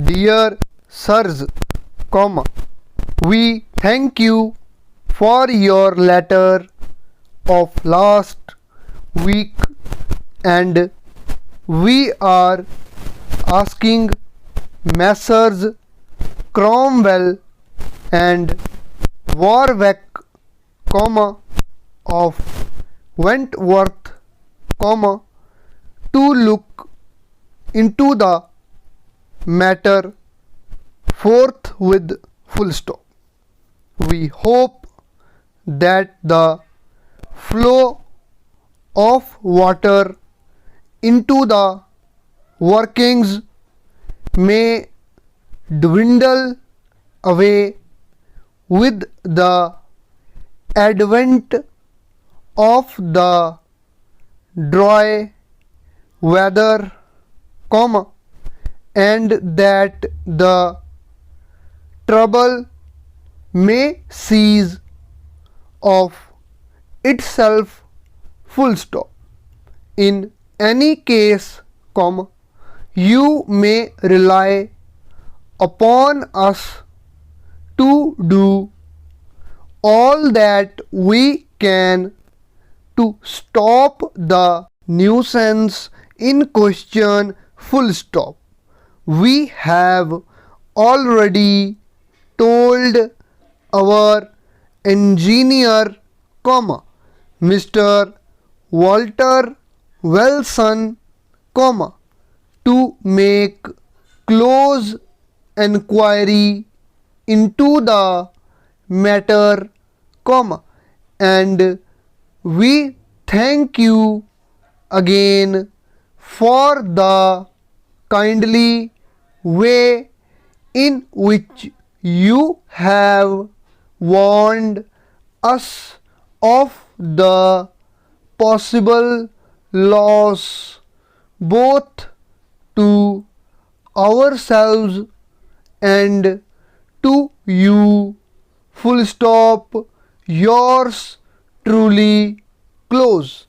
Dear sirs, we thank you for your letter of last week, and we are asking Messrs. Cromwell and Warwick, of Wentworth, to look into the matter forthwith. Full stop. We hope that the flow of water into the workings may dwindle away with the advent of the dry weather, and that the trouble may cease of itself. Full stop. In any case, you may rely upon us to do all that we can to stop the nuisance in question. Full stop. We have already told our engineer, Mr. Walter Wilson, to make close enquiry into the matter, and we thank you again for the kindly way in which you have warned us of the possible loss both to ourselves and to you. Full stop. Yours truly, close.